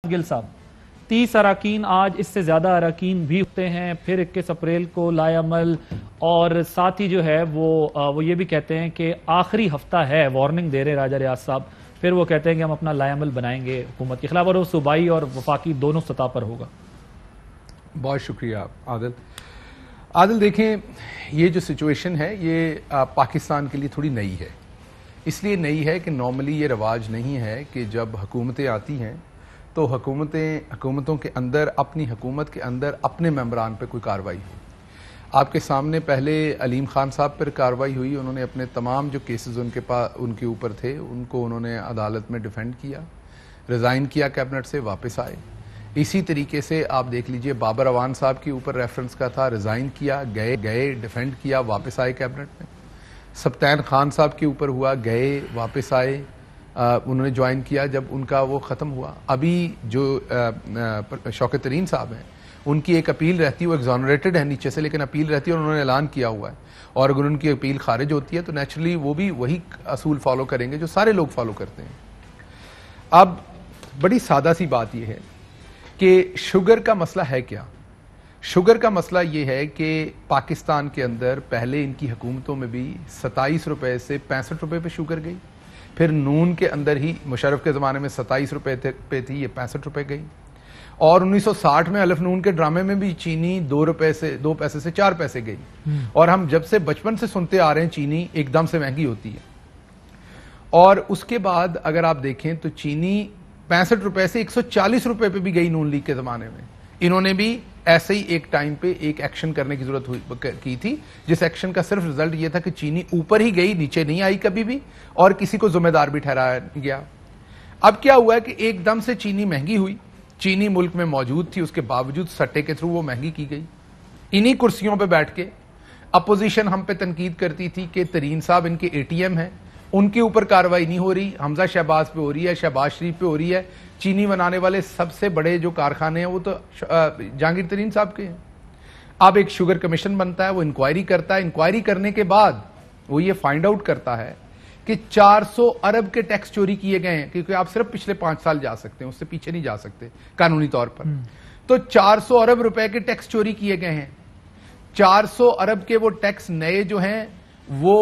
गिल साहब 30 अरकान आज इससे ज्यादा अरकान भी होते हैं, फिर 21 अप्रैल को लाएअमल, और साथ ही जो है वो ये भी कहते हैं कि आखिरी हफ्ता है, वार्निंग दे रहे राजा रियाज साहब, फिर वो कहते हैं कि हम अपना लाएअमल बनाएंगे हुकूमत के खिलाफ, और वो सूबाई और वफाकी दोनों सतह पर होगा। बहुत शुक्रिया आदिल। देखें, ये जो सिचुएशन है ये पाकिस्तान के लिए थोड़ी नई है। इसलिए नई है कि नॉर्मली ये रवाज नहीं है कि जब हुकूमतें आती हैं तो हुकूमतों के अंदर, अपनी हुकूमत के अंदर अपने मेंबरान पे कोई कार्रवाई हो। आपके सामने पहले अलीम खान साहब पर कार्रवाई हुई, उन्होंने अपने तमाम जो केसेस उनके ऊपर थे उनको उन्होंने अदालत में डिफेंड किया, रिज़ाइन किया, कैबिनेट से वापस आए। इसी तरीके से आप देख लीजिए, बाबर अवान साहब के ऊपर रेफरेंस का था, रिज़ाइन किया, गए डिफेंड किया, वापस आए कैबिनेट में। सब्तैन खान साहब के ऊपर हुआ, गए वापस आए, उन्होंने ज्वाइन किया जब उनका वो ख़त्म हुआ। अभी जो शौकत तरीन साहब हैं, उनकी एक अपील रहती है, वो एग्जॉनरेटेड है नीचे से, लेकिन अपील रहती है और उन्होंने ऐलान किया हुआ है, और अगर उनकी अपील खारिज होती है तो नेचुरली वो भी वही असूल फॉलो करेंगे जो सारे लोग फॉलो करते हैं। अब बड़ी सादा सी बात यह है कि शुगर का मसला है क्या। शुगर का मसला ये है कि पाकिस्तान के अंदर पहले इनकी हुकूमतों में भी 27 रुपए से 65 रुपए पे शुगर गई, फिर नून के अंदर ही मुशर्रफ के ज़माने में 27 रुपए पे थी, ये 65 रुपए गई, और 1960 में अलफ नून के ड्रामे में भी चीनी 2 पैसे से 4 पैसे गई। और हम जब से बचपन से सुनते आ रहे हैं चीनी एकदम से महंगी होती है। और उसके बाद अगर आप देखें तो चीनी 65 रुपए से 140 रुपए पे भी गई नून लीग के ज़माने में। इन्होंने भी ऐसे ही एक टाइम पे एक एक्शन करने की जरूरत की थी, जिस एक्शन का सिर्फ रिजल्ट ये था कि चीनी ऊपर ही गई, नीचे नहीं आई कभी भी, और किसी को जिम्मेदार भी ठहराया गया। अब क्या हुआ कि एकदम से चीनी महंगी हुई। चीनी मुल्क में मौजूद थी, उसके बावजूद सट्टे के थ्रू वो महंगी की गई। इन्हीं कुर्सियों पे बैठ के अपोजिशन हम पे तनकीद करती थी कि तरीन साहब इनके ATM हैं, उनके ऊपर कार्रवाई नहीं हो रही, हमजा शहबाज पे हो रही है, शहबाज शरीफ पे हो रही है। चीनी बनाने वाले सबसे बड़े जो कारखाने हैं वो तो जहांगीर तरीन साहब के हैं। अब एक शुगर कमीशन बनता है, वो इंक्वायरी करता है, इंक्वायरी करने के बाद वो ये फाइंड आउट करता है कि 400 अरब के टैक्स चोरी किए गए हैं, क्योंकि आप सिर्फ पिछले 5 साल जा सकते हैं, उससे पीछे नहीं जा सकते कानूनी तौर पर। तो 400 अरब रुपए के टैक्स चोरी किए गए हैं। 400 अरब के वो टैक्स नए जो हैं वो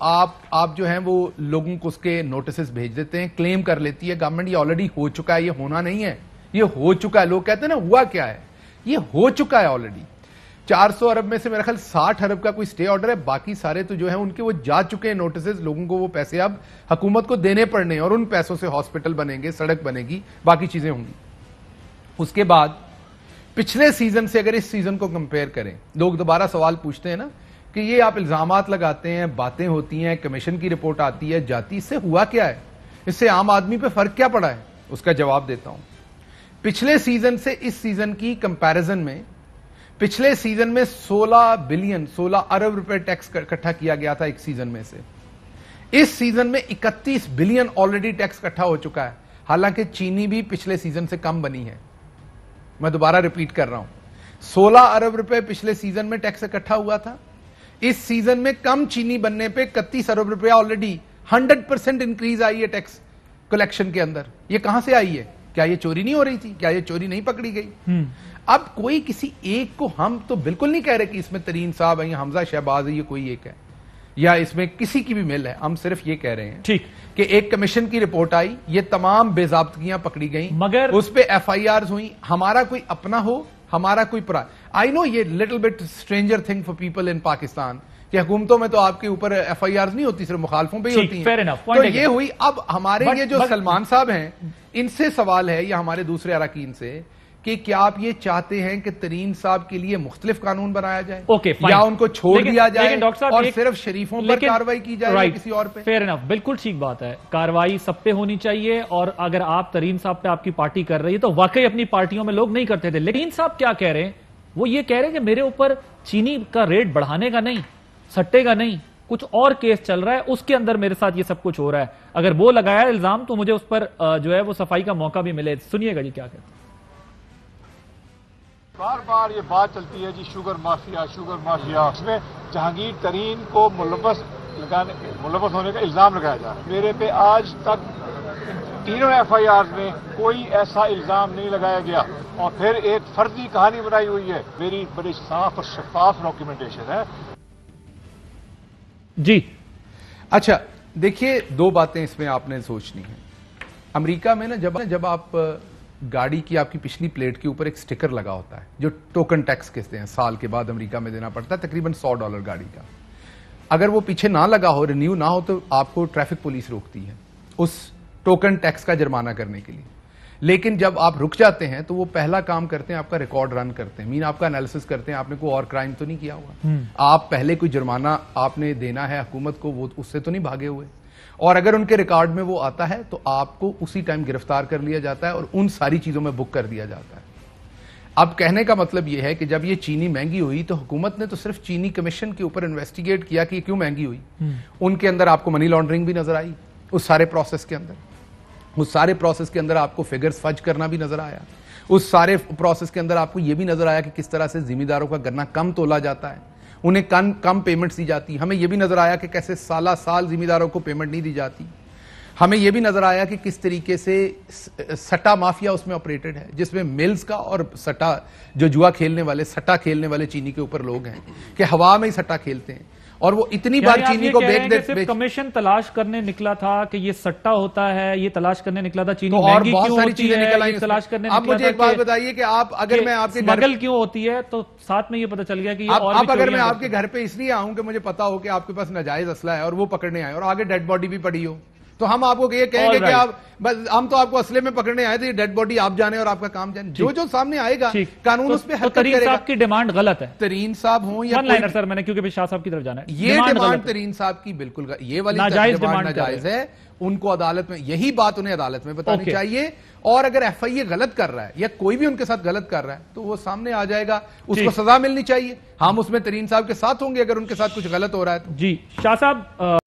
आप जो हैं वो लोगों को उसके नोटिस भेज देते हैं, क्लेम कर लेती है गवर्नमेंट ये ऑलरेडी हो चुका है, ये होना नहीं है, ये हो चुका है। लोग कहते हैं ना हुआ क्या है, ये हो चुका है ऑलरेडी। 400 अरब में से मेरा ख्याल 60 अरब का कोई स्टे ऑर्डर है, बाकी सारे तो जो है उनके वो जा चुके हैं नोटिस, लोगों को वो पैसे अब हुकूमत को देने पड़ने, और उन पैसों से हॉस्पिटल बनेंगे, सड़क बनेगी, बाकी चीजें होंगी। उसके बाद पिछले सीजन से अगर इस सीजन को कंपेयर करें, लोग दोबारा सवाल पूछते हैं ना कि ये आप इल्जामात लगाते हैं, बातें होती हैं, कमीशन की रिपोर्ट आती है जाती, इससे हुआ क्या है, इससे आम आदमी पे फर्क क्या पड़ा है। उसका जवाब देता हूं। पिछले सीजन से इस सीजन की कंपैरिजन में, पिछले सीजन में 16 अरब रुपए टैक्स इकट्ठा किया गया था एक सीजन में से। इस सीजन में 31 बिलियन ऑलरेडी टैक्स इकट्ठा हो चुका है, हालांकि चीनी भी पिछले सीजन से कम बनी है। मैं दोबारा रिपीट कर रहा हूं, 16 अरब रुपए पिछले सीजन में टैक्स इकट्ठा हुआ था, इस सीजन में कम चीनी बनने पे 31 अरब रुपया ऑलरेडी 100% इंक्रीज आई है टैक्स कलेक्शन के अंदर। ये कहां से आई है? क्या ये चोरी नहीं हो रही थी? क्या ये चोरी नहीं पकड़ी गई? अब कोई किसी एक को, हम तो बिल्कुल नहीं कह रहे कि इसमें तरीन साहब है या हमजा शहबाज है, ये कोई एक है, या इसमें किसी की भी मिल है। हम सिर्फ ये कह रहे हैं ठीक कि एक कमीशन की रिपोर्ट आई, ये तमाम बेजाब्तगियां पकड़ी गई, मगर उस पे FIRs हुई। हमारा कोई अपना हो, हमारा कोई आई नो ये little bit stranger thing for people in Pakistan कि हुकूमतों में तो आपके ऊपर FIRs नहीं होती, सिर्फ मुखालफों पे ही होती हैं। तो ये हुई। अब हमारे ये जो सलमान साहब हैं, इनसे सवाल है या हमारे दूसरे अरकान से कि क्या आप ये चाहते हैं कि तरीन साहब के लिए मुख्तलिफ कानून बनाया जाए, या उनको छोड़ दिया जाए और सिर्फ शरीफों पर कार्रवाई की जाए, किसी और पे? फेयर इनफ, बिल्कुल ठीक बात है, कार्रवाई सब पे होनी चाहिए। और अगर आप तरीन साहब पे आपकी पार्टी कर रही है तो वाकई अपनी पार्टियों में लोग नहीं करते थे। लेकिन साहब क्या कह रहे हैं, वो ये कह रहे हैं कि मेरे ऊपर चीनी का रेट बढ़ाने का नहीं, सट्टे का नहीं, कुछ और केस चल रहा है, उसके अंदर मेरे साथ ये सब कुछ हो रहा है। अगर वो लगाया इल्जाम तो मुझे उस पर जो है वो सफाई का मौका भी मिले। सुनिएगा जी क्या कहते हैं। बार बार ये बात चलती है जी शुगर माफिया, शुगर माफिया। इसमें जहांगीर तरीन को मुलव्वस होने का इल्जाम लगाया जा रहा है। मेरे पे आज तक तीनों FIR में कोई ऐसा इल्जाम नहीं लगाया गया और फिर एक फर्जी कहानी बनाई हुई है। मेरी बड़ी साफ और शफाफ डॉक्यूमेंटेशन है। जी अच्छा देखिए, दो बातें इसमें आपने सोचनी है। अमेरिका में ना जब आप गाड़ी की आपकी पिछली प्लेट के ऊपर एक स्टिकर लगा होता है जो टोकन टैक्स कहते हैं, साल के बाद अमेरिका में देना पड़ता है, तकरीबन $100 गाड़ी का। अगर वो पीछे ना लगा हो, रिन्यू ना हो, तो आपको ट्रैफिक पुलिस रोकती है उस टोकन टैक्स का जुर्माना करने के लिए। लेकिन जब आप रुक जाते हैं तो वो पहला काम करते हैं, आपका रिकॉर्ड रन करते हैं, आपका एनालिसिस करते हैं, आपने कोई और क्राइम तो नहीं किया हुआ, आप पहले कोई जुर्माना आपने देना है हुकूमत को, वो उससे तो नहीं भागे हुए। और अगर उनके रिकॉर्ड में वो आता है तो आपको उसी टाइम गिरफ्तार कर लिया जाता है और उन सारी चीजों में बुक कर दिया जाता है। अब कहने का मतलब यह है कि जब ये चीनी महंगी हुई तो हुकूमत ने तो सिर्फ चीनी कमीशन के ऊपर इन्वेस्टिगेट किया कि ये क्यों महंगी हुई। उनके अंदर आपको मनी लॉन्ड्रिंग भी नजर आई, उस सारे प्रोसेस के अंदर। उस सारे प्रोसेस के अंदर आपको फिगर्स फज करना भी नजर आया। उस सारे प्रोसेस के अंदर आपको यह भी नजर आया कि किस तरह से जिम्मेदारों का गन्ना कम तोला जाता है, उन्हें कम पेमेंट्स दी जाती। हमें यह भी नजर आया कि कैसे साल जिम्मेदारों को पेमेंट नहीं दी जाती। हमें यह भी नजर आया कि किस तरीके से सट्टा माफिया उसमें ऑपरेटेड है, जिसमें मिल्स का और सट्टा जो जुआ खेलने वाले, सट्टा खेलने वाले चीनी के ऊपर लोग हैं कि हवा में ही सट्टा खेलते हैं और वो इतनी बार चीनी को बेच कमीशन तलाश करने निकला था कि ये सट्टा होता है, ये तलाश करने निकला था चीनी तो और बहुत सारी चीजें निकल आई तलाश करने। आप मुझे एक बात बताइए कि आप अगर मैं आपके स्मगल क्यों होती है, तो साथ में ये पता चल गया कि आप अगर मैं आपके घर पे इसलिए आऊं कि मुझे पता हो कि आपके पास नाजायज असला है और वो पकड़ने आए और आगे डेड बॉडी भी पड़ी हो, तो हम आपको ये कहेंगे कि आप बस हम तो आपको असले में पकड़ने आए थे, डेड बॉडी आप जाने और आपका काम जाने। जो सामने आएगा कानून उस पे हरकत करेगा। तरीन साहब की डिमांड गलत है, तरीन साहब हो या लाइनर सर, मैंने क्योंकि शाह साहब की तरफ जाना है, ये डिमांड तरीन साहब की बिल्कुल ये वाली डिमांड नाजायज है। उनको अदालत में यही बात उन्हें अदालत में बतानी चाहिए और अगर FIA गलत कर रहा है या कोई भी उनके साथ गलत कर रहा है तो वो सामने आ जाएगा, उसको सजा मिलनी चाहिए। हम उसमें तरीन साहब के साथ होंगे अगर उनके साथ कुछ गलत हो रहा है तो। जी शाह साहब,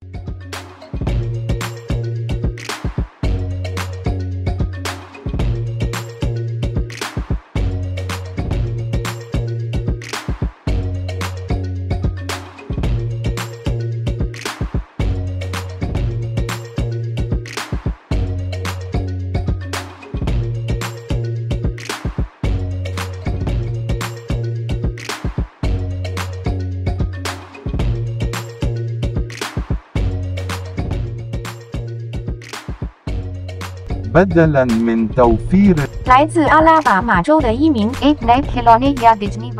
بدلاً من توفير 来自阿拉巴马州的一名 Abe Calonia Disney